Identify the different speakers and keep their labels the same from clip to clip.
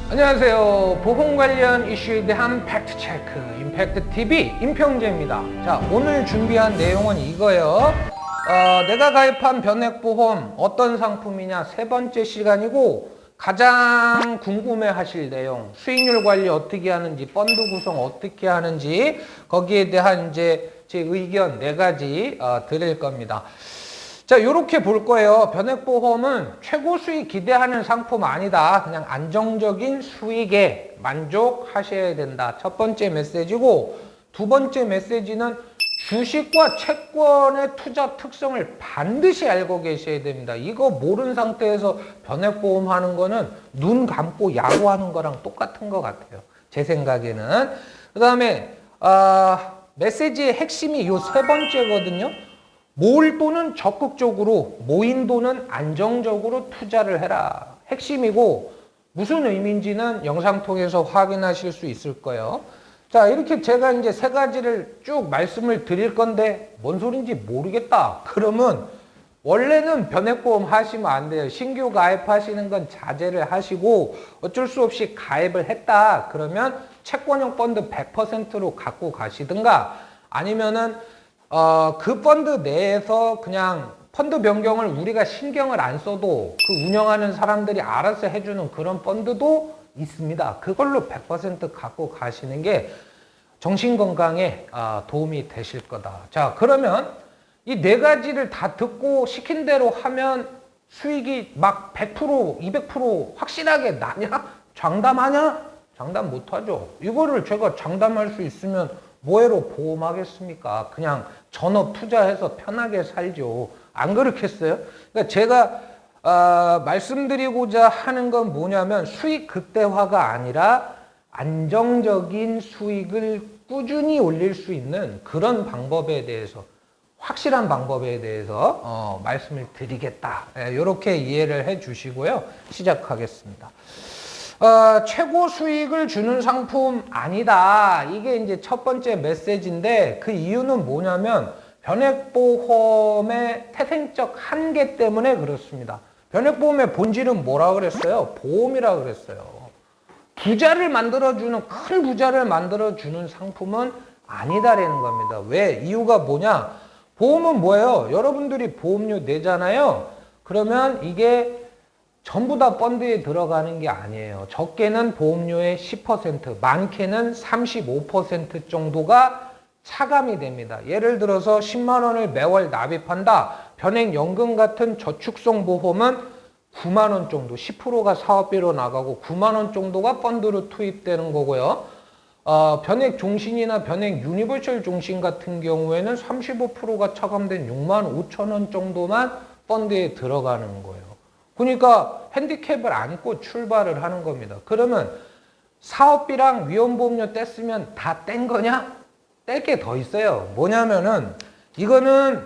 Speaker 1: 안녕하세요. 보험 관련 이슈에 대한 팩트체크 임팩트TV 임평재입니다. 자, 오늘 준비한 내용은 이거예요. 내가 가입한 변액보험 어떤 상품이냐 세 번째 시간이고, 가장 궁금해 하실 내용, 수익률 관리 어떻게 하는지, 펀드 구성 어떻게 하는지, 거기에 대한 이제 제 의견 네 가지 드릴 겁니다. 자, 요렇게 볼 거예요. 변액보험은 최고 수익 기대하는 상품 아니다. 그냥 안정적인 수익에 만족하셔야 된다. 첫 번째 메시지고, 두 번째 메시지는 주식과 채권의 투자 특성을 반드시 알고 계셔야 됩니다. 이거 모르는 상태에서 변액보험 하는 거는 눈 감고 야구하는 거랑 똑같은 것 같아요. 제 생각에는. 그 다음에 메시지의 핵심이 이 세 번째거든요. 모을 돈은 적극적으로, 모인 돈은 안정적으로 투자를 해라. 핵심이고, 무슨 의미인지는 영상 통해서 확인하실 수 있을 거예요. 자, 이렇게 제가 이제 세 가지를 쭉 말씀을 드릴 건데 뭔 소린지 모르겠다. 그러면 원래는 변액보험 하시면 안 돼요. 신규 가입하시는 건 자제를 하시고, 어쩔 수 없이 가입을 했다. 그러면 채권형 펀드 100%로 갖고 가시든가, 아니면은 그 펀드 내에서 그냥 펀드 변경을 우리가 신경을 안 써도 그 운영하는 사람들이 알아서 해주는 그런 펀드도 있습니다. 그걸로 100% 갖고 가시는 게 정신건강에 도움이 되실 거다. 자, 그러면 이 네 가지를 다 듣고 시킨 대로 하면 수익이 막 100%, 200% 확실하게 나냐? 장담하냐? 장담 못하죠. 이거를 제가 장담할 수 있으면 뭐해로 보험하겠습니까? 그냥 전업 투자해서 편하게 살죠. 안 그렇겠어요? 그러니까 제가 말씀드리고자 하는 건 뭐냐면, 수익 극대화가 아니라 안정적인 수익을 꾸준히 올릴 수 있는 그런 방법에 대해서, 확실한 방법에 대해서 말씀을 드리겠다. 이렇게 이해를 해 주시고요. 시작하겠습니다. 최고 수익을 주는 상품 아니다. 이게 이제 첫 번째 메시지인데, 그 이유는 뭐냐면 변액보험의 태생적 한계 때문에 그렇습니다. 변액보험의 본질은 뭐라 그랬어요? 보험이라 그랬어요. 부자를 만들어주는, 큰 부자를 만들어주는 상품은 아니다라는 겁니다. 왜? 이유가 뭐냐? 보험은 뭐예요? 여러분들이 보험료 내잖아요. 그러면 이게 전부 다 펀드에 들어가는 게 아니에요. 적게는 보험료의 10%, 많게는 35% 정도가 차감이 됩니다. 예를 들어서 10만 원을 매월 납입한다. 변액연금 같은 저축성 보험은 9만 원 정도, 10%가 사업비로 나가고 9만 원 정도가 펀드로 투입되는 거고요. 변액 종신이나 변액 유니버셜 종신 같은 경우에는 35%가 차감된 6만 5천 원 정도만 펀드에 들어가는 거예요. 그러니까 핸디캡을 안고 출발을 하는 겁니다. 그러면 사업비랑 위험보험료 뗐으면 다 뗀 거냐? 뗄 게 더 있어요. 뭐냐면은, 이거는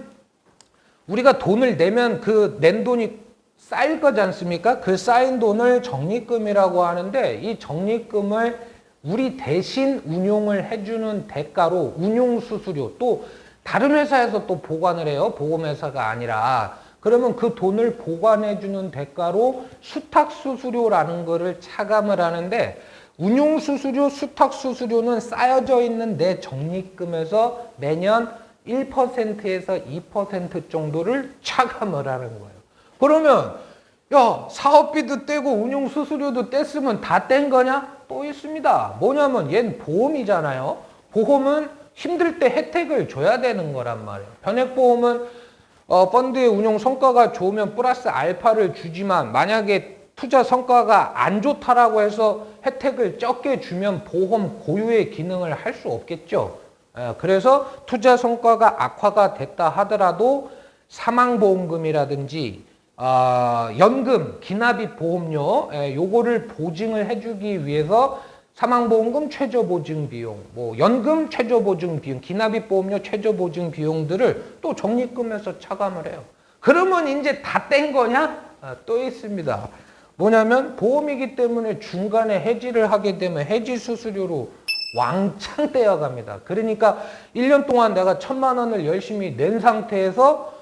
Speaker 1: 우리가 돈을 내면 그 낸 돈이 쌓일 거지 않습니까? 그 쌓인 돈을 적립금이라고 하는데, 이 적립금을 우리 대신 운용을 해주는 대가로 운용수수료, 또 다른 회사에서 또 보관을 해요. 보험회사가 아니라. 그러면 그 돈을 보관해주는 대가로 수탁수수료라는 거를 차감을 하는데, 운용수수료, 수탁수수료는 쌓여져 있는 내 적립금에서 매년 1%에서 2% 정도를 차감을 하는 거예요. 그러면 야, 사업비도 떼고 운용수수료도 뗐으면 다 뗀 거냐? 또 있습니다. 뭐냐면 얘는 보험이잖아요. 보험은 힘들 때 혜택을 줘야 되는 거란 말이에요. 변액보험은 펀드의 운용 성과가 좋으면 플러스 알파를 주지만, 만약에 투자 성과가 안 좋다라고 해서 혜택을 적게 주면 보험 고유의 기능을 할 수 없겠죠. 그래서 투자 성과가 악화가 됐다 하더라도 사망보험금이라든지 연금, 기납입 보험료, 요거를 보증을 해주기 위해서 사망보험금 최저보증 비용, 연금 최저보증 비용, 기납입 보험료 최저보증 비용들을 또 적립금에서 차감을 해요. 그러면 이제 다 뗀 거냐? 또 있습니다. 뭐냐면 보험이기 때문에 중간에 해지를 하게 되면 해지 수수료로 왕창 떼어갑니다. 그러니까 1년 동안 내가 1,000만 원을 열심히 낸 상태에서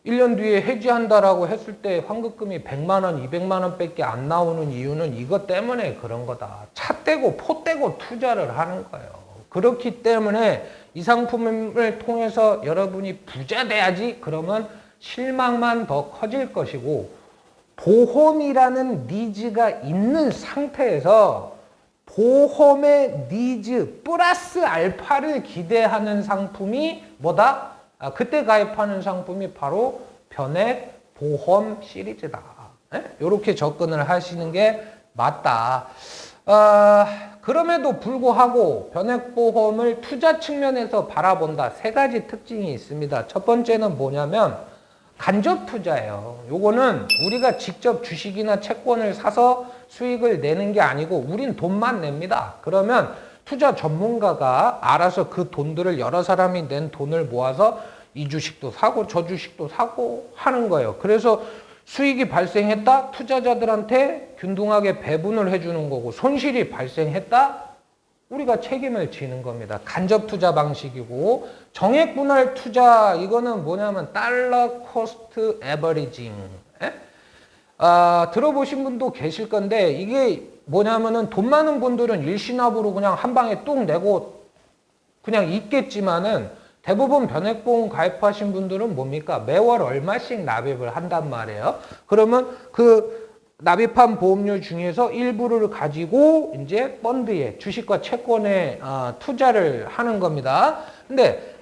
Speaker 1: 1년 뒤에 해지한다라고 했을 때 환급금이 100만 원, 200만 원밖에 안 나오는 이유는 이것 때문에 그런 거다. 차 떼고 포 떼고 투자를 하는 거예요. 그렇기 때문에 이 상품을 통해서 여러분이 부자 돼야지 그러면 실망만 더 커질 것이고, 보험이라는 니즈가 있는 상태에서 보험의 니즈 플러스 알파를 기대하는 상품이 뭐다? 그때 가입하는 상품이 바로 변액보험 시리즈다. 이렇게 접근을 하시는 게 맞다. 그럼에도 불구하고 변액보험을 투자 측면에서 바라본다. 세 가지 특징이 있습니다. 첫 번째는 뭐냐면 간접 투자예요. 요거는 우리가 직접 주식이나 채권을 사서 수익을 내는 게 아니고 우린 돈만 냅니다. 그러면 투자 전문가가 알아서 그 돈들을, 여러 사람이 낸 돈을 모아서 이 주식도 사고 저 주식도 사고 하는 거예요. 그래서 수익이 발생했다? 투자자들한테 균등하게 배분을 해주는 거고, 손실이 발생했다? 우리가 책임을 지는 겁니다. 간접 투자 방식이고, 정액 분할 투자, 이거는 뭐냐면 달러 코스트 에버리징. 들어보신 분도 계실 건데, 이게 뭐냐면은 돈 많은 분들은 일시납으로 그냥 한 방에 뚝 내고 그냥 있겠지만은, 대부분 변액보험 가입하신 분들은 뭡니까? 매월 얼마씩 납입을 한단 말이에요. 그러면 그 납입한 보험료 중에서 일부를 가지고 이제 펀드에, 주식과 채권에 투자를 하는 겁니다. 근데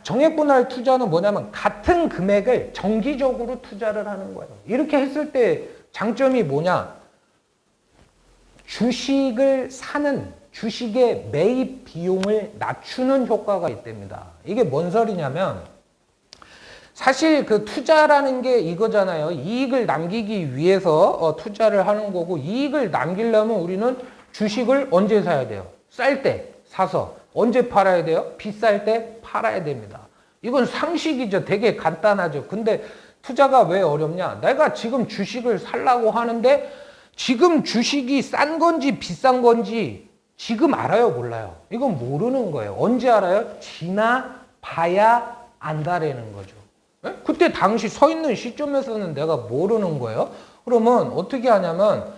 Speaker 1: 정액분할 투자는 뭐냐면 같은 금액을 정기적으로 투자를 하는 거예요. 이렇게 했을 때 장점이 뭐냐? 주식을 사는, 주식의 매입 비용을 낮추는 효과가 있답니다. 이게 뭔 소리냐면, 사실 그 투자라는 게 이거잖아요. 이익을 남기기 위해서 투자를 하는 거고, 이익을 남기려면 우리는 주식을 언제 사야 돼요? 쌀 때 사서. 언제 팔아야 돼요? 비쌀 때 팔아야 됩니다. 이건 상식이죠. 되게 간단하죠. 근데 투자가 왜 어렵냐? 내가 지금 주식을 살라고 하는데 지금 주식이 싼 건지 비싼 건지 지금 알아요, 몰라요? 이건 모르는 거예요. 언제 알아요? 지나봐야 안다라는 거죠. 그때 당시 서 있는 시점에서는 내가 모르는 거예요. 그러면 어떻게 하냐면,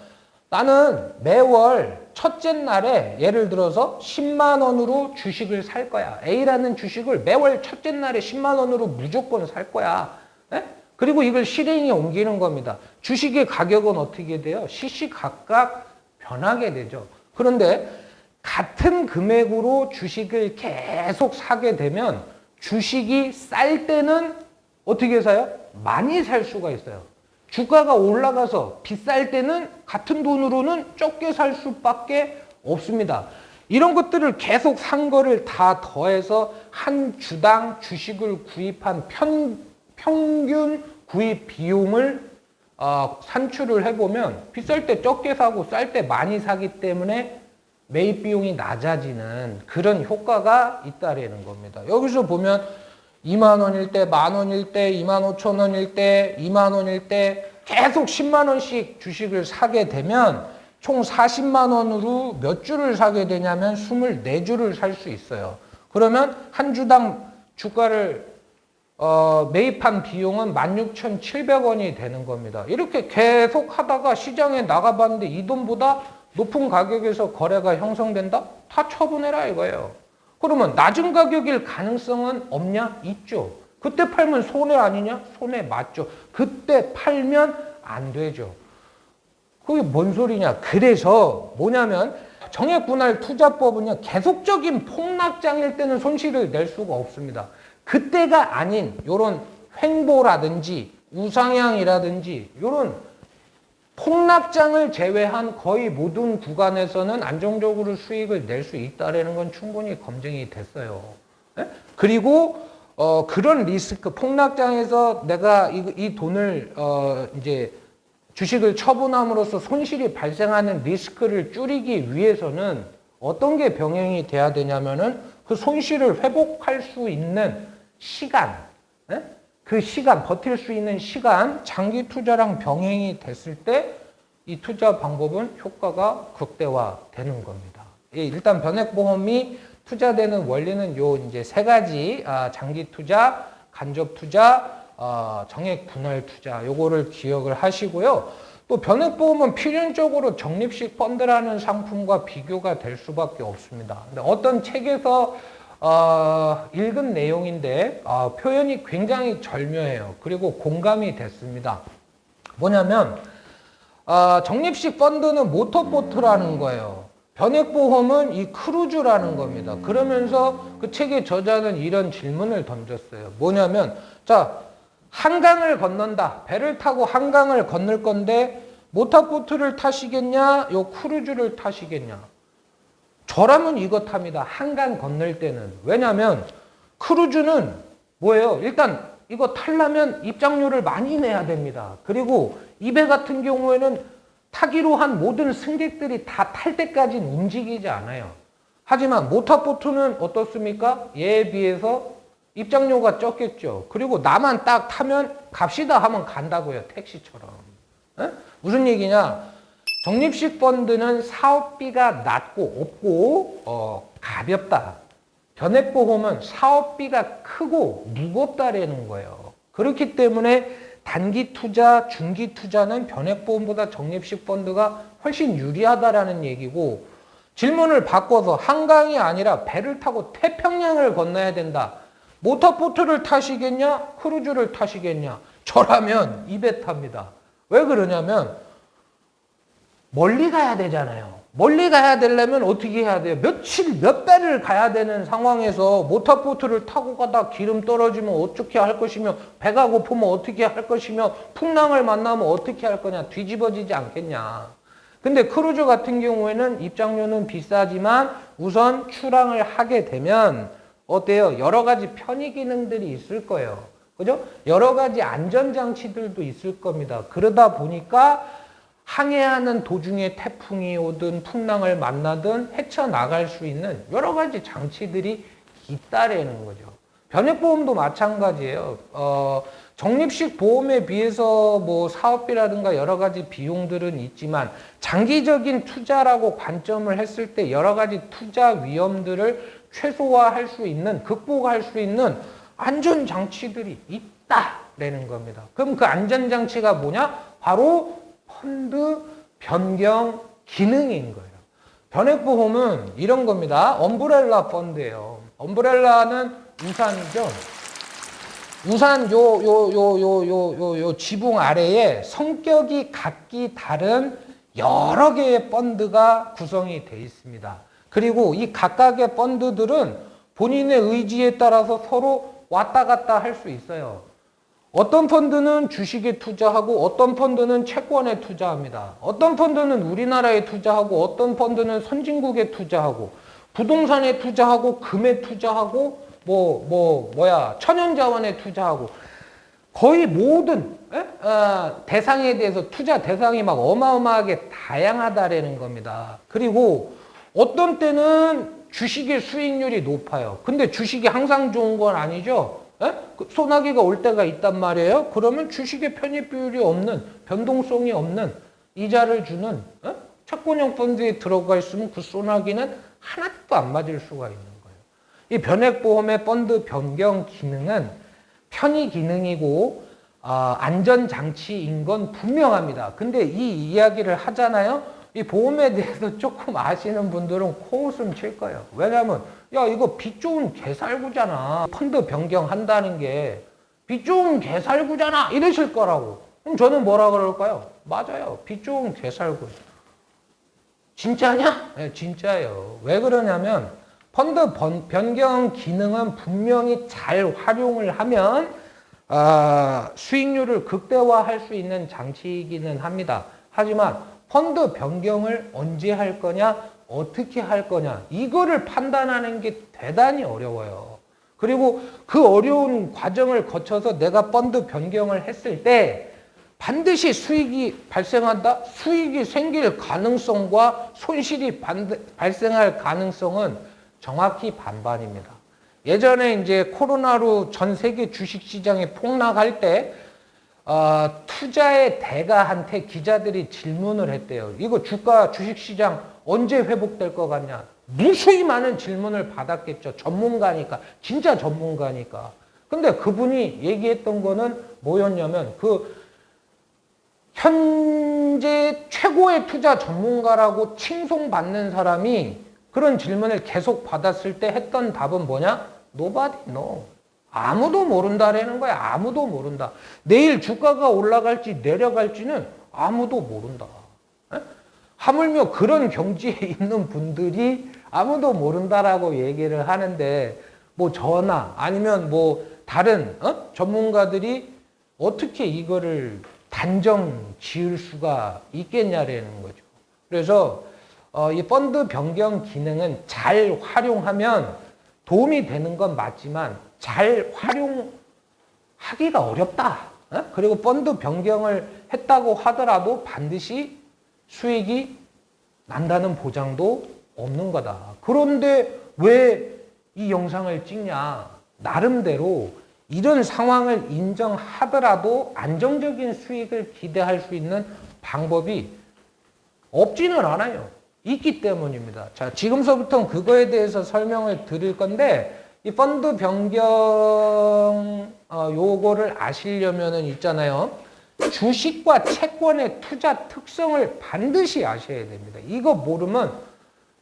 Speaker 1: 나는 매월 첫째 날에 예를 들어서 10만 원으로 주식을 살 거야. A라는 주식을 매월 첫째 날에 10만 원으로 무조건 살 거야. 그리고 이걸 실행에 옮기는 겁니다. 주식의 가격은 어떻게 돼요? 시시각각 변하게 되죠. 그런데 같은 금액으로 주식을 계속 사게 되면 주식이 쌀 때는 어떻게 사요? 많이 살 수가 있어요. 주가가 올라가서 비쌀 때는 같은 돈으로는 적게 살 수밖에 없습니다. 이런 것들을 계속 산 거를 다 더해서 한 주당 주식을 구입한 평균 구입 비용을 산출을 해보면, 비쌀 때 적게 사고 쌀 때 많이 사기 때문에 매입 비용이 낮아지는 그런 효과가 있다라는 겁니다. 여기서 보면 2만 원일 때, 만 원일 때, 2만 5천 원일 때, 2만 원일 때 계속 10만 원씩 주식을 사게 되면 총 40만 원으로 몇 주를 사게 되냐면 24주를 살 수 있어요. 그러면 한 주당 주가를 매입한 비용은 16,700원이 되는 겁니다. 이렇게 계속 하다가 시장에 나가봤는데 이 돈보다 높은 가격에서 거래가 형성된다? 다 처분해라 이거예요. 그러면 낮은 가격일 가능성은 없냐? 있죠. 그때 팔면 손해 아니냐? 손해 맞죠. 그때 팔면 안 되죠. 그게 뭔 소리냐? 그래서 뭐냐면 정액분할 투자법은요, 계속적인 폭락장일 때는 손실을 낼 수가 없습니다. 그때가 아닌 요런 횡보라든지 우상향이라든지 요런 폭락장을 제외한 거의 모든 구간에서는 안정적으로 수익을 낼 수 있다는 건 충분히 검증이 됐어요. 그리고 그런 리스크, 폭락장에서 내가 이 돈을 이제 주식을 처분함으로써 손실이 발생하는 리스크를 줄이기 위해서는 어떤 게 병행이 돼야 되냐면은 그 손실을 회복할 수 있는 시간, 그 시간, 버틸 수 있는 시간, 장기 투자랑 병행이 됐을 때 이 투자 방법은 효과가 극대화되는 겁니다. 일단 변액보험이 투자되는 원리는 요 이제 세 가지, 장기 투자, 간접 투자, 정액 분할 투자 요거를 기억을 하시고요. 또 변액보험은 필연적으로 적립식 펀드라는 상품과 비교가 될 수밖에 없습니다. 근데 어떤 책에서 읽은 내용인데 표현이 굉장히 절묘해요. 그리고 공감이 됐습니다. 뭐냐면 적립식 펀드는 모터보트라는 거예요. 변액보험은 이 크루즈라는 겁니다. 그러면서 그 책의 저자는 이런 질문을 던졌어요. 뭐냐면 자, 한강을 건넌다. 배를 타고 한강을 건널 건데 모터보트를 타시겠냐? 요 크루즈를 타시겠냐? 저라면 이거 탑니다. 한강 건널 때는. 왜냐면 크루즈는 뭐예요? 일단 이거 타려면 입장료를 많이 내야 됩니다. 그리고 이 배 같은 경우에는 타기로 한 모든 승객들이 다 탈 때까지는 움직이지 않아요. 하지만 모터보트는 어떻습니까? 얘에 비해서 입장료가 적겠죠. 그리고 나만 딱 타면 갑시다 하면 간다고요. 택시처럼. 에? 무슨 얘기냐? 적립식 펀드는 사업비가 낮고 없고 가볍다. 변액보험은 사업비가 크고 무겁다라는 거예요. 그렇기 때문에 단기 투자, 중기 투자는 변액보험보다 적립식 펀드가 훨씬 유리하다라는 얘기고, 질문을 바꿔서 한강이 아니라 배를 타고 태평양을 건너야 된다. 모터보트를 타시겠냐? 크루즈를 타시겠냐? 저라면 이 배 탑니다. 왜 그러냐면 멀리 가야 되잖아요. 멀리 가야 되려면 어떻게 해야 돼요? 몇 배를 가야 되는 상황에서 모터보트를 타고 가다 기름 떨어지면 어떻게 할 것이며, 배가 고프면 어떻게 할 것이며, 풍랑을 만나면 어떻게 할 거냐? 뒤집어지지 않겠냐? 근데 크루즈 같은 경우에는 입장료는 비싸지만 우선 출항을 하게 되면 어때요? 여러 가지 편의 기능들이 있을 거예요. 그죠? 여러 가지 안전장치들도 있을 겁니다. 그러다 보니까 항해하는 도중에 태풍이 오든 풍랑을 만나든 헤쳐나갈 수 있는 여러 가지 장치들이 있다라는 거죠. 변액보험도 마찬가지예요. 적립식 보험에 비해서 뭐 사업비라든가 여러 가지 비용들은 있지만 장기적인 투자라고 관점을 했을 때 여러 가지 투자 위험들을 최소화할 수 있는, 극복할 수 있는 안전장치들이 있다라는 겁니다. 그럼 그 안전장치가 뭐냐? 바로 펀드 변경 기능인 거예요. 변액보험은 이런 겁니다. 엄브렐라 펀드예요. 엄브렐라는 우산이죠. 우산 요 지붕 아래에 성격이 각기 다른 여러 개의 펀드가 구성이 되어 있습니다. 그리고 이 각각의 펀드들은 본인의 의지에 따라서 서로 왔다 갔다 할 수 있어요. 어떤 펀드는 주식에 투자하고 어떤 펀드는 채권에 투자합니다. 어떤 펀드는 우리나라에 투자하고 어떤 펀드는 선진국에 투자하고 부동산에 투자하고 금에 투자하고 천연자원에 투자하고 거의 모든 대상에 대해서 투자 대상이 막 어마어마하게 다양하다라는 겁니다. 그리고 어떤 때는 주식의 수익률이 높아요. 근데 주식이 항상 좋은 건 아니죠. 소나기가 올 때가 있단 말이에요. 그러면 주식의 편입 비율이 없는, 변동성이 없는 이자를 주는 채권형 펀드에 들어가 있으면 그 소나기는 하나도 안 맞을 수가 있는 거예요. 이 변액보험의 펀드 변경 기능은 편의 기능이고 안전장치인 건 분명합니다. 근데 이 이야기를 하잖아요. 이 보험에 대해서 조금 아시는 분들은 코웃음 칠 거예요. 왜냐하면 야 이거 빚 좋은 개살구잖아. 펀드 변경한다는 게 빚 좋은 개살구잖아 이러실 거라고. 그럼 저는 뭐라 그럴까요? 맞아요. 빚 좋은 개살구. 진짜냐? 네, 진짜예요. 왜 그러냐면 펀드 변경 기능은 분명히 잘 활용을 하면 수익률을 극대화할 수 있는 장치이기는 합니다. 하지만 펀드 변경을 언제 할 거냐, 어떻게 할 거냐, 이거를 판단하는 게 대단히 어려워요. 그리고 그 어려운 과정을 거쳐서 내가 펀드 변경을 했을 때 반드시 수익이 발생한다? 수익이 생길 가능성과 손실이 발생할 가능성은 정확히 반반입니다. 예전에 이제 코로나로 전 세계 주식시장이 폭락할 때 투자의 대가한테 기자들이 질문을 했대요. 이거 주식시장 언제 회복될 것 같냐? 무수히 많은 질문을 받았겠죠. 전문가니까. 진짜 전문가니까. 근데 그분이 얘기했던 거는 뭐였냐면 현재 최고의 투자 전문가라고 칭송받는 사람이 그런 질문을 계속 받았을 때 했던 답은 뭐냐? Nobody know. 아무도 모른다라는 거야. 아무도 모른다. 내일 주가가 올라갈지 내려갈지는 아무도 모른다. 에? 하물며 그런 경지에 있는 분들이 아무도 모른다라고 얘기를 하는데 뭐 저나 아니면 뭐 다른 전문가들이 어떻게 이거를 단정 지을 수가 있겠냐라는 거죠. 그래서 이 펀드 변경 기능은 잘 활용하면 도움이 되는 건 맞지만 잘 활용하기가 어렵다. 그리고 펀드 변경을 했다고 하더라도 반드시 수익이 난다는 보장도 없는 거다. 그런데 왜 이 영상을 찍냐? 나름대로 이런 상황을 인정하더라도 안정적인 수익을 기대할 수 있는 방법이 없지는 않아요. 있기 때문입니다. 자, 지금서부터 그거에 대해서 설명을 드릴 건데, 이 펀드 변경, 요거를 아시려면은 있잖아요. 주식과 채권의 투자 특성을 반드시 아셔야 됩니다. 이거 모르면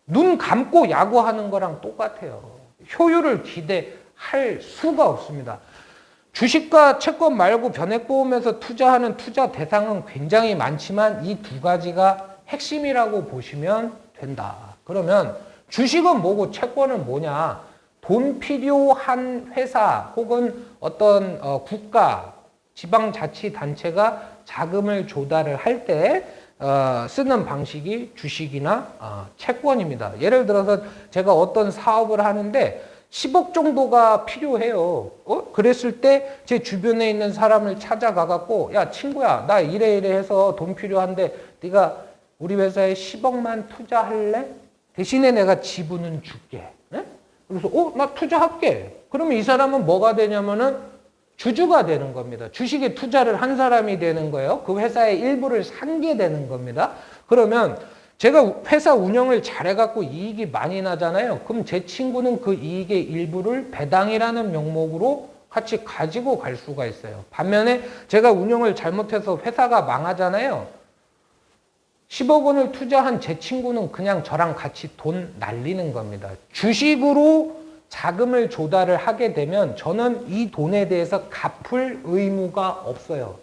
Speaker 1: 눈 감고 야구하는 거랑 똑같아요. 효율을 기대할 수가 없습니다. 주식과 채권 말고 변액보험에서 투자하는 투자 대상은 굉장히 많지만 이 두 가지가 핵심이라고 보시면 된다. 그러면 주식은 뭐고 채권은 뭐냐? 돈 필요한 회사 혹은 어떤 국가, 지방자치단체가 자금을 조달을 할 때 쓰는 방식이 주식이나 채권입니다. 예를 들어서 제가 어떤 사업을 하는데 10억 정도가 필요해요. 그랬을 때 제 주변에 있는 사람을 찾아가 갖고 야 친구야 나 이래 해서 돈 필요한데 네가 우리 회사에 10억만 투자할래? 대신에 내가 지분은 줄게. 네? 그래서 나 투자할게. 그러면 이 사람은 뭐가 되냐면은 주주가 되는 겁니다. 주식에 투자를 한 사람이 되는 거예요. 그 회사의 일부를 산 게 되는 겁니다. 그러면 제가 회사 운영을 잘해갖고 이익이 많이 나잖아요. 그럼 제 친구는 그 이익의 일부를 배당이라는 명목으로 같이 가지고 갈 수가 있어요. 반면에 제가 운영을 잘못해서 회사가 망하잖아요. 10억 원을 투자한 제 친구는 그냥 저랑 같이 돈 날리는 겁니다. 주식으로 자금을 조달을 하게 되면 저는 이 돈에 대해서 갚을 의무가 없어요.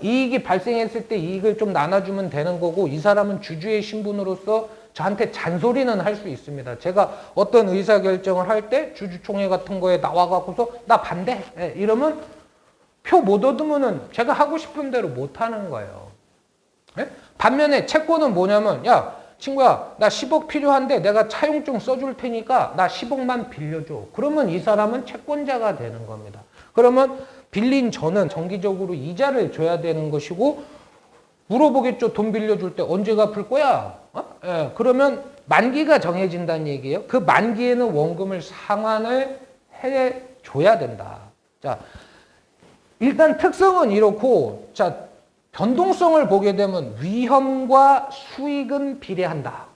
Speaker 1: 이익이 발생했을 때 이익을 좀 나눠주면 되는 거고 이 사람은 주주의 신분으로서 저한테 잔소리는 할 수 있습니다. 제가 어떤 의사결정을 할 때 주주총회 같은 거에 나와갖고서 나 반대 이러면 표 못 얻으면은 제가 하고 싶은 대로 못 하는 거예요. 반면에 채권은 뭐냐면 야 친구야 나 10억 필요한데 내가 차용증 써줄 테니까 나 10억만 빌려줘. 그러면 이 사람은 채권자가 되는 겁니다. 그러면 빌린 저는 정기적으로 이자를 줘야 되는 것이고 물어보겠죠. 돈 빌려줄 때 언제 갚을 거야? 그러면 만기가 정해진다는 얘기예요. 그 만기에는 원금을 상환을 해줘야 된다. 자, 일단 특성은 이렇고 자 변동성을 보게 되면 위험과 수익은 비례한다.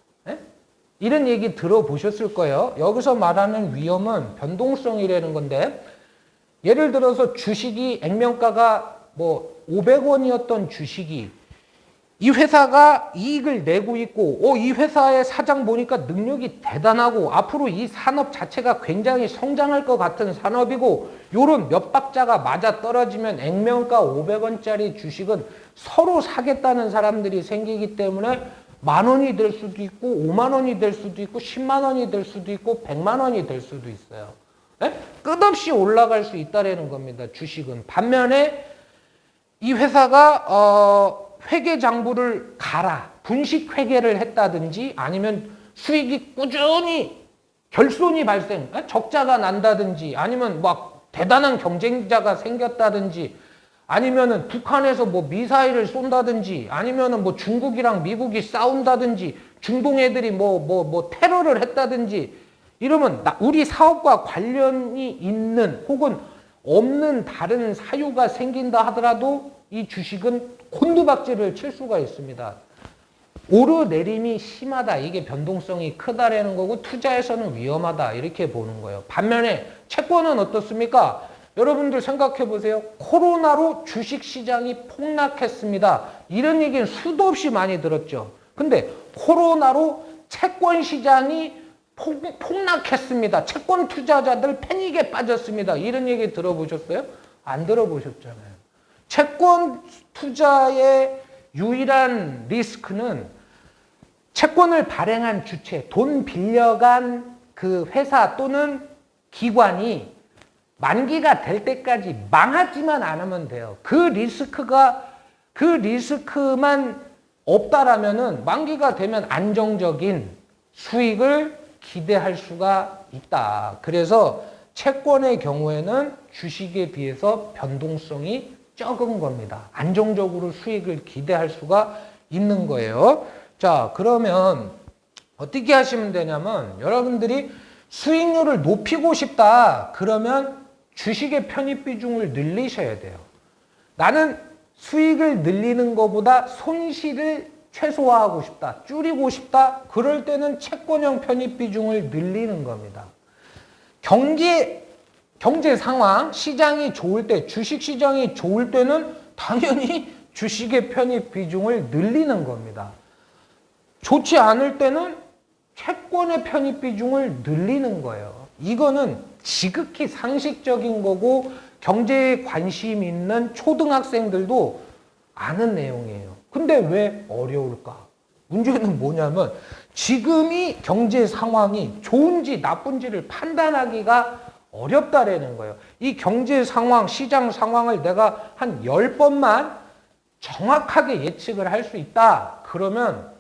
Speaker 1: 이런 얘기 들어보셨을 거예요. 여기서 말하는 위험은 변동성이라는 건데 예를 들어서 주식이 액면가가 뭐 500원이었던 주식이 이 회사가 이익을 내고 있고 이 회사의 사장 보니까 능력이 대단하고 앞으로 이 산업 자체가 굉장히 성장할 것 같은 산업이고 요런 몇 박자가 맞아 떨어지면 액면가 500원짜리 주식은 서로 사겠다는 사람들이 생기기 때문에 10,000원이 될 수도 있고 50,000원이 될 수도 있고 100,000원이 될 수도 있고 100,000원이 될 수도 있어요. 끝없이 올라갈 수 있다는 겁니다. 주식은. 반면에 이 회사가 회계 장부를 갈아 분식 회계를 했다든지 아니면 수익이 꾸준히 결손이 발생, 적자가 난다든지 아니면 막 대단한 경쟁자가 생겼다든지 아니면은 북한에서 뭐 미사일을 쏜다든지 아니면은 뭐 중국이랑 미국이 싸운다든지 중동 애들이 뭐 테러를 했다든지 이러면 우리 사업과 관련이 있는 혹은 없는 다른 사유가 생긴다 하더라도 이 주식은 곤두박질을 칠 수가 있습니다. 오르내림이 심하다. 이게 변동성이 크다라는 거고 투자에서는 위험하다. 이렇게 보는 거예요. 반면에 채권은 어떻습니까? 여러분들 생각해 보세요. 코로나로 주식시장이 폭락했습니다. 이런 얘기는 수도 없이 많이 들었죠. 근데 코로나로 채권시장이 폭락했습니다. 채권 투자자들 패닉에 빠졌습니다. 이런 얘기 들어보셨어요? 안 들어보셨잖아요. 채권 투자의 유일한 리스크는 채권을 발행한 주체, 돈 빌려간 그 회사 또는 기관이 만기가 될 때까지 망하지만 않으면 돼요. 그 리스크만 없다라면은 만기가 되면 안정적인 수익을 기대할 수가 있다. 그래서 채권의 경우에는 주식에 비해서 변동성이 적은 겁니다. 안정적으로 수익을 기대할 수가 있는 거예요. 자, 그러면 어떻게 하시면 되냐면 여러분들이 수익률을 높이고 싶다. 그러면 주식의 편입 비중을 늘리셔야 돼요. 나는 수익을 늘리는 것보다 손실을 최소화하고 싶다. 줄이고 싶다. 그럴 때는 채권형 편입 비중을 늘리는 겁니다. 경제 상황, 시장이 좋을 때, 주식 시장이 좋을 때는 당연히 주식의 편입 비중을 늘리는 겁니다. 좋지 않을 때는 채권의 편입 비중을 늘리는 거예요. 이거는 지극히 상식적인 거고 경제에 관심 있는 초등학생들도 아는 내용이에요. 근데 왜 어려울까? 문제는 뭐냐면 지금이 경제 상황이 좋은지 나쁜지를 판단하기가 어렵다라는 거예요. 이 경제 상황, 시장 상황을 내가 한 10번만 정확하게 예측을 할 수 있다. 그러면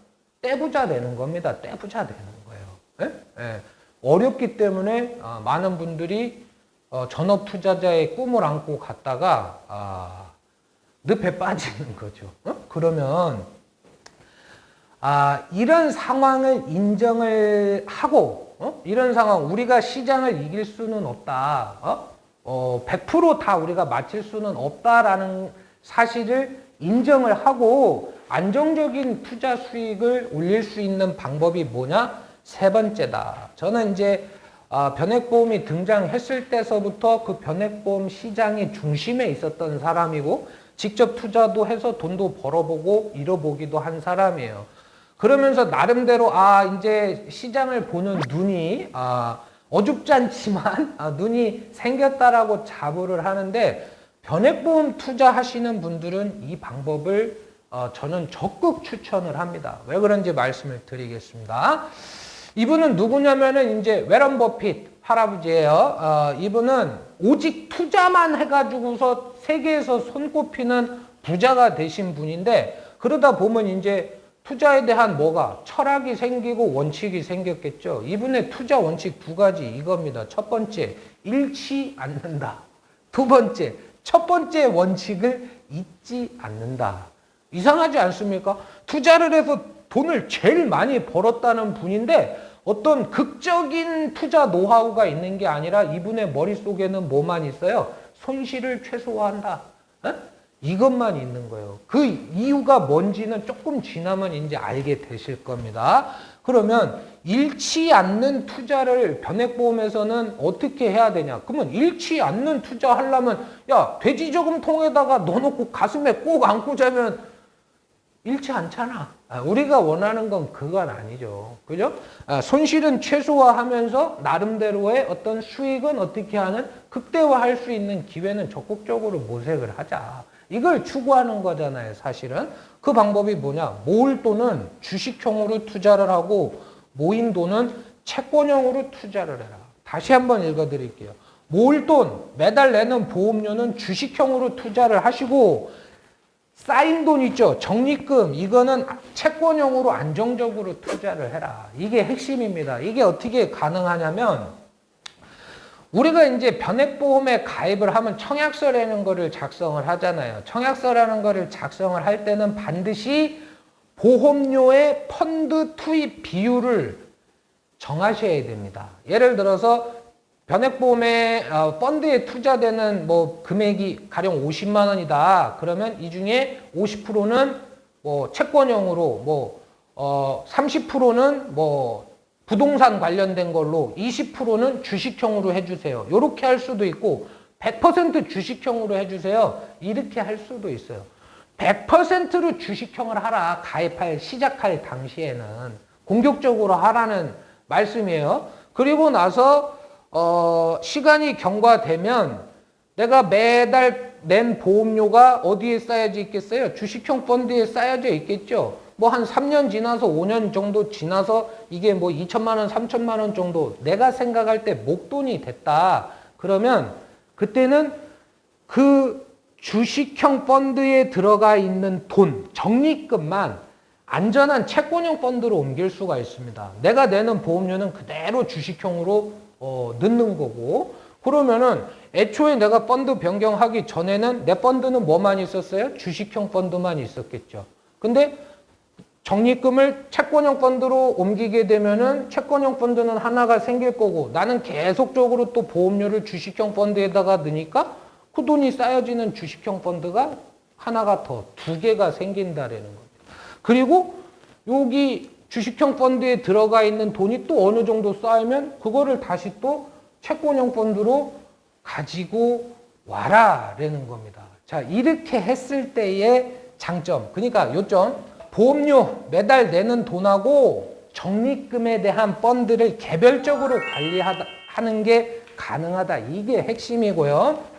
Speaker 1: 떼부자 되는 겁니다. 떼부자 되는 거예요. 예? 어렵기 때문에 많은 분들이 전업 투자자의 꿈을 안고 갔다가 늪에 빠지는 거죠. 그러면 이런 상황을 인정을 하고 이런 상황 우리가 시장을 이길 수는 없다. 100% 우리가 맞힐 수는 없다라는 사실을 인정을 하고 안정적인 투자 수익을 올릴 수 있는 방법이 뭐냐? 세 번째다. 저는 이제 변액보험이 등장했을 때서부터 그 변액보험 시장의 중심에 있었던 사람이고 직접 투자도 해서 돈도 벌어보고 잃어보기도 한 사람이에요. 그러면서 나름대로 이제 시장을 보는 눈이 어줍지 않지만 눈이 생겼다라고 자부를 하는데 변액보험 투자하시는 분들은 이 방법을 저는 적극 추천을 합니다. 왜 그런지 말씀을 드리겠습니다. 이분은 누구냐면은 이제 워런 버핏 할아버지예요. 이분은 오직 투자만 해가지고서 세계에서 손꼽히는 부자가 되신 분인데 그러다 보면 이제 투자에 대한 철학이 생기고 원칙이 생겼겠죠. 이분의 투자 원칙 두 가지 이겁니다. 첫 번째, 잃지 않는다. 두 번째, 첫 번째 원칙을 잊지 않는다. 이상하지 않습니까? 투자를 해서 돈을 제일 많이 벌었다는 분인데 어떤 극적인 투자 노하우가 있는 게 아니라 이분의 머릿속에는 뭐만 있어요? 손실을 최소화한다. 이것만 있는 거예요. 그 이유가 뭔지는 조금 지나면 이제 알게 되실 겁니다. 그러면 잃지 않는 투자를 변액보험에서는 어떻게 해야 되냐? 그러면 잃지 않는 투자 하려면 돼지저금통에다가 넣어놓고 가슴에 꼭 안고 자면 잃지 않잖아. 우리가 원하는 건 그건 아니죠. 그죠? 손실은 최소화하면서 나름대로의 어떤 수익은 어떻게 하는 극대화할 수 있는 기회는 적극적으로 모색을 하자. 이걸 추구하는 거잖아요, 사실은. 그 방법이 뭐냐? 모을 돈은 주식형으로 투자를 하고 모인 돈은 채권형으로 투자를 해라. 다시 한번 읽어드릴게요. 모을 돈, 매달 내는 보험료는 주식형으로 투자를 하시고 쌓인 돈 있죠? 적립금, 이거는 채권형으로 안정적으로 투자를 해라. 이게 핵심입니다. 이게 어떻게 가능하냐면 우리가 이제 변액보험에 가입을 하면 청약서라는 거를 작성을 하잖아요. 청약서라는 거를 작성을 할 때는 반드시 보험료의 펀드 투입 비율을 정하셔야 됩니다. 예를 들어서 변액보험에 펀드에 투자되는 금액이 가령 50만 원이다. 그러면 이 중에 50%는 채권형으로 30%는 부동산 관련된 걸로 20%는 주식형으로 해주세요. 이렇게 할 수도 있고 100% 주식형으로 해주세요. 이렇게 할 수도 있어요. 100%로 주식형을 하라. 시작할 당시에는. 공격적으로 하라는 말씀이에요. 그리고 나서, 시간이 경과되면 내가 매달 낸 보험료가 어디에 쌓여져 있겠어요? 주식형 펀드에 쌓여져 있겠죠. 뭐 한 3년 지나서 5년 정도 지나서 이게 뭐 2천만 원, 3천만 원 정도 내가 생각할 때 목돈이 됐다. 그러면 그때는 그 주식형 펀드에 들어가 있는 돈, 적립금만 안전한 채권형 펀드로 옮길 수가 있습니다. 내가 내는 보험료는 그대로 주식형으로 넣는 거고, 그러면은 애초에 내가 펀드 변경하기 전에는 내 펀드는 뭐만 있었어요? 주식형 펀드만 있었겠죠. 근데 적립금을 채권형 펀드로 옮기게 되면은 채권형 펀드는 하나가 생길 거고, 나는 계속적으로 또 보험료를 주식형 펀드에다가 넣으니까 그 돈이 쌓여지는 주식형 펀드가 하나가 더, 두 개가 생긴다라는 겁니다. 그리고 여기 주식형 펀드에 들어가 있는 돈이 또 어느 정도 쌓이면 그거를 다시 또 채권형 펀드로 가지고 와라라는 겁니다. 자, 이렇게 했을 때의 장점, 그러니까 요점, 보험료 매달 내는 돈하고 적립금에 대한 펀드를 개별적으로 관리하는 게 가능하다. 이게 핵심이고요.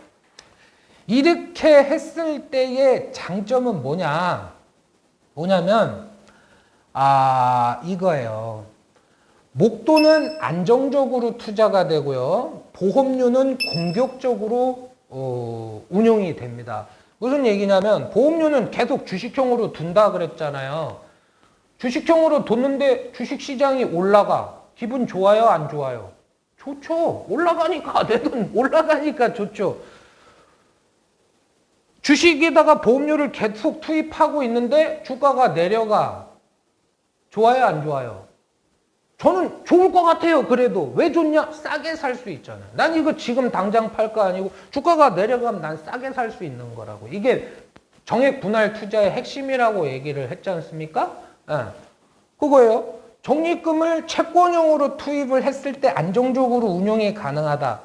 Speaker 1: 이렇게 했을 때의 장점은 뭐냐면 이거예요. 목돈은 안정적으로 투자가 되고요. 보험료는 공격적으로 운용이 됩니다. 무슨 얘기냐면 보험료는 계속 주식형으로 둔다 그랬잖아요. 주식형으로 뒀는데 주식시장이 올라가. 기분 좋아요? 안 좋아요? 좋죠. 올라가니까 내 돈 올라가니까 좋죠. 주식에다가 보험료를 계속 투입하고 있는데 주가가 내려가. 좋아요? 안 좋아요? 저는 좋을 것 같아요. 그래도. 왜 좋냐? 싸게 살 수 있잖아요. 난 이거 지금 당장 팔 거 아니고 주가가 내려가면 난 싸게 살 수 있는 거라고. 이게 정액 분할 투자의 핵심이라고 얘기를 했지 않습니까? 그거예요. 적립금을 채권형으로 투입을 했을 때 안정적으로 운용이 가능하다.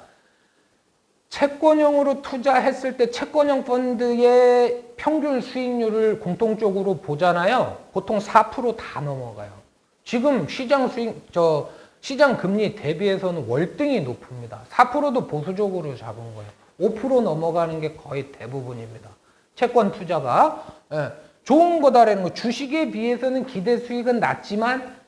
Speaker 1: 채권형으로 투자했을 때 채권형 펀드의 평균 수익률을 공통적으로 보잖아요. 보통 4% 다 넘어가요. 지금 시장 금리 대비해서는 월등히 높습니다. 4%도 보수적으로 잡은 거예요. 5% 넘어가는 게 거의 대부분입니다. 채권 투자가. 좋은 거다라는 거. 주식에 비해서는 기대 수익은 낮지만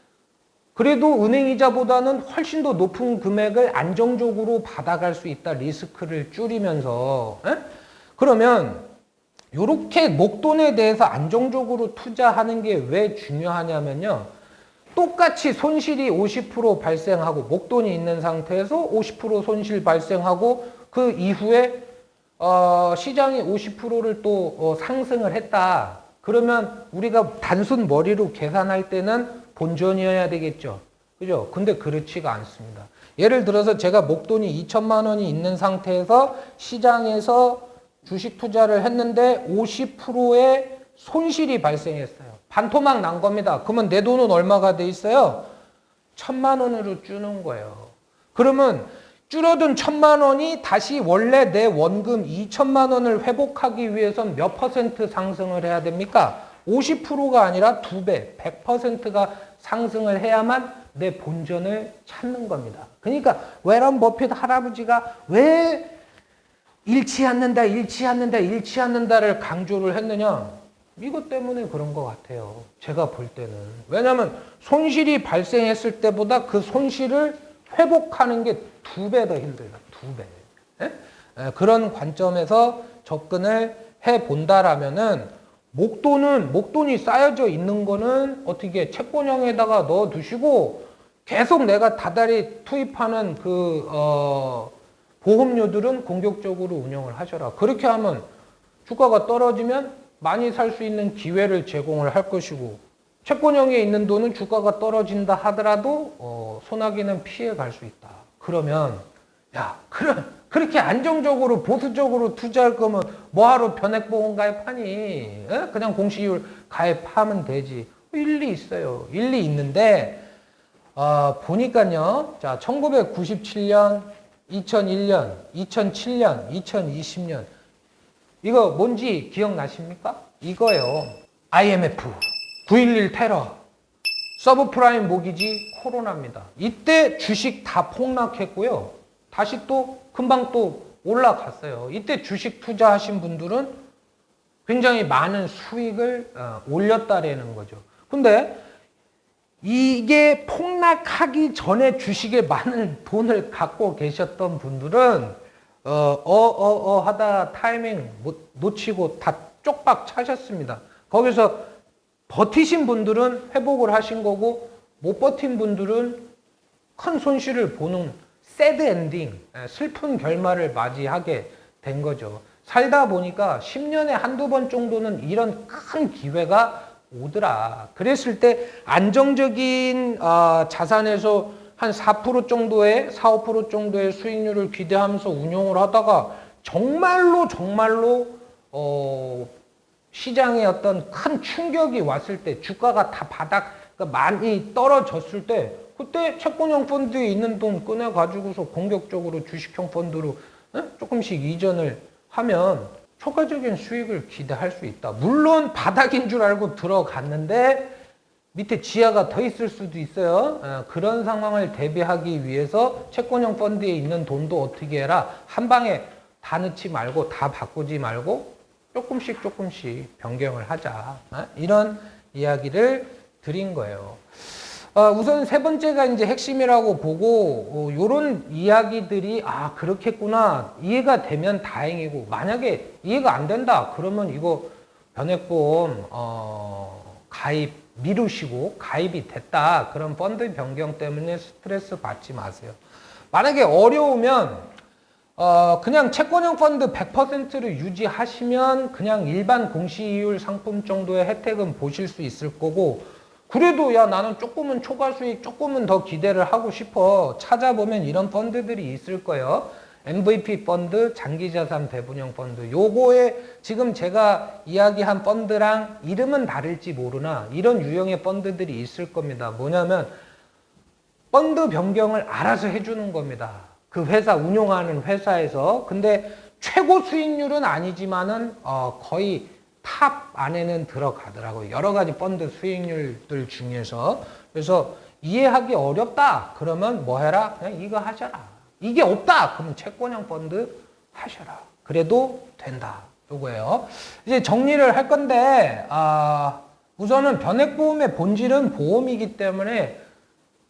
Speaker 1: 그래도 은행이자보다는 훨씬 더 높은 금액을 안정적으로 받아갈 수 있다. 리스크를 줄이면서. 그러면 이렇게 목돈에 대해서 안정적으로 투자하는 게 왜 중요하냐면요. 똑같이 손실이 50% 발생하고 목돈이 있는 상태에서 50% 손실 발생하고 그 이후에 시장이 50%를 또 상승을 했다. 그러면 우리가 단순 머리로 계산할 때는 본전이어야 되겠죠. 그죠? 근데 그렇지가 않습니다. 예를 들어서 제가 목돈이 2천만 원이 있는 상태에서 시장에서 주식 투자를 했는데 50%의 손실이 발생했어요. 반토막 난 겁니다. 그러면 내 돈은 얼마가 돼 있어요? 1,000만 원으로 주는 거예요. 그러면 줄어든 1,000만 원이 다시 원래 내 원금 2천만 원을 회복하기 위해선 몇 퍼센트 상승을 해야 됩니까? 50%가 아니라 2배, 100%가 상승을 해야만 내 본전을 찾는 겁니다. 그러니까 워런 버핏 할아버지가 왜 잃지 않는다를 강조를 했느냐? 이것 때문에 그런 것 같아요. 제가 볼 때는. 왜냐하면 손실이 발생했을 때보다 그 손실을 회복하는 게 2배 더 힘들다. 2배. 그런 관점에서 접근을 해본다라면은 목돈이 쌓여져 있는 거는 어떻게 채권형에다가 넣어 두시고 계속 내가 다달이 투입하는 보험료들은 공격적으로 운영을 하셔라. 그렇게 하면 주가가 떨어지면 많이 살 수 있는 기회를 제공을 할 것이고 채권형에 있는 돈은 주가가 떨어진다 하더라도 소나기는 피해 갈 수 있다. 그러면 그렇게 안정적으로 보수적으로 투자할 거면 뭐하러 변액보험 가입하니? 그냥 공시율 가입하면 되지. 일리 있어요. 일리 있는데 보니까요. 자, 1997년 2001년, 2007년, 2020년 이거 뭔지 기억나십니까? 이거요. IMF, 9.11 테러, 서브프라임 모기지 코로나입니다. 이때 주식 다 폭락했고요. 다시 또 금방 또 올라갔어요. 이때 주식 투자하신 분들은 굉장히 많은 수익을 올렸다라는 거죠. 근데 이게 폭락하기 전에 주식에 많은 돈을 갖고 계셨던 분들은 하다 타이밍 놓치고 다 쪽박 차셨습니다. 거기서 버티신 분들은 회복을 하신 거고 못 버틴 분들은 큰 손실을 보는 새드 엔딩, 슬픈 결말을 맞이하게 된 거죠. 살다 보니까 10년에 한두 번 정도는 이런 큰 기회가 오더라. 그랬을 때 안정적인 자산에서 한 4% 정도의 4, 5% 정도의 수익률을 기대하면서 운용을 하다가 정말로 시장에 어떤 큰 충격이 왔을 때 주가가 다 바닥 많이 떨어졌을 때 그때 채권형 펀드에 있는 돈 꺼내 가지고서 공격적으로 주식형 펀드로 조금씩 이전을 하면 초과적인 수익을 기대할 수 있다. 물론 바닥인 줄 알고 들어갔는데 밑에 지하가 더 있을 수도 있어요. 그런 상황을 대비하기 위해서 채권형 펀드에 있는 돈도 어떻게 해라. 한 방에 다 넣지 말고 다 바꾸지 말고 조금씩 변경을 하자. 이런 이야기를 드린 거예요. 우선 세 번째가 이제 핵심이라고 보고 요런 이야기들이 그렇겠구나 이해가 되면 다행이고 만약에 이해가 안 된다 그러면 이거 변액보험 가입 미루시고 가입이 됐다 그런 펀드 변경 때문에 스트레스 받지 마세요. 만약에 어려우면 그냥 채권형 펀드 100%를 유지하시면 그냥 일반 공시이율 상품 정도의 혜택은 보실 수 있을 거고 그래도 야 나는 조금은 초과 수익 조금은 더 기대를 하고 싶어 찾아보면 이런 펀드들이 있을 거예요. MVP 펀드, 장기자산 배분형 펀드 요거에 지금 제가 이야기한 펀드랑 이름은 다를지 모르나 이런 유형의 펀드들이 있을 겁니다. 뭐냐면 펀드 변경을 알아서 해주는 겁니다. 그 회사 운용하는 회사에서. 근데 최고 수익률은 아니지만은 거의 탑 안에는 들어가더라고요. 여러 가지 펀드 수익률들 중에서. 그래서 이해하기 어렵다 그러면 뭐 해라? 그냥 이거 하셔라. 이게 없다 그러면 채권형 펀드 하셔라. 그래도 된다. 요거예요. 이제 정리를 할 건데 우선은 변액보험의 본질은 보험이기 때문에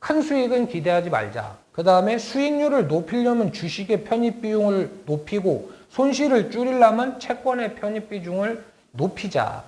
Speaker 1: 큰 수익은 기대하지 말자. 그 다음에 수익률을 높이려면 주식의 편입 비중을 높이고 손실을 줄이려면 채권의 편입 비중을 높이자.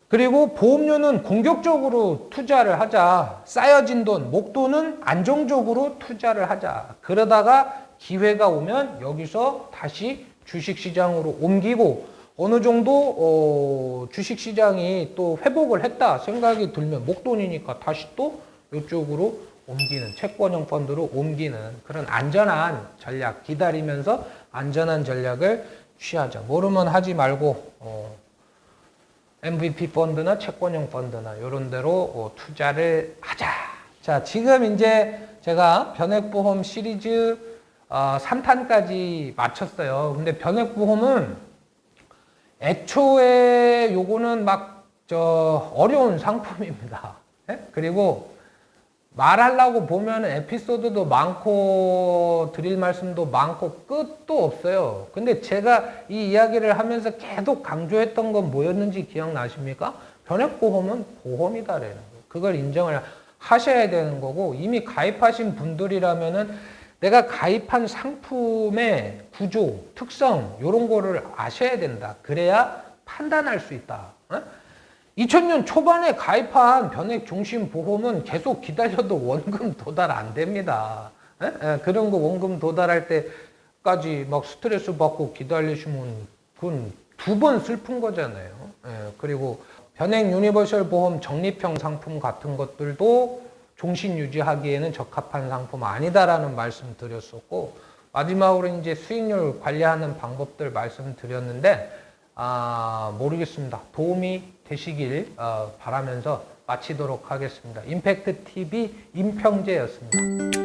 Speaker 1: 그리고 보험료는 공격적으로 투자를 하자. 쌓여진 돈, 목돈은 안정적으로 투자를 하자. 그러다가 기회가 오면 여기서 다시 주식시장으로 옮기고 어느 정도 주식시장이 또 회복을 했다 생각이 들면 목돈이니까 다시 또 이쪽으로 옮기는 채권형 펀드로 옮기는 그런 안전한 전략 기다리면서 안전한 전략을 취하자. 모르면 하지 말고 MVP 펀드나 채권형 펀드나 이런 데로 투자를 하자. 자, 지금 이제 제가 변액보험 시리즈 3탄까지 마쳤어요. 근데 변액보험은 애초에 요거는 어려운 상품입니다. 네? 그리고 말하려고 보면 에피소드도 많고 드릴 말씀도 많고 끝도 없어요. 근데 제가 이 이야기를 하면서 계속 강조했던 건 뭐였는지 기억나십니까? 변액보험은 보험이다라는 거. 그걸 인정을 하셔야 되는 거고 이미 가입하신 분들이라면은 내가 가입한 상품의 구조, 특성 이런 거를 아셔야 된다. 그래야 판단할 수 있다. 2000년 초반에 가입한 변액종신보험은 계속 기다려도 원금 도달 안 됩니다. 그런 거 원금 도달할 때까지 막 스트레스 받고 기다리시면 그건 두 번 슬픈 거잖아요. 그리고 변액 유니버설 보험 적립형 상품 같은 것들도 종신 유지하기에는 적합한 상품 아니다라는 말씀 드렸었고 마지막으로 이제 수익률 관리하는 방법들 말씀드렸는데 모르겠습니다. 도움이 되시길 바라면서 마치도록 하겠습니다. 임팩트 TV 임평재였습니다.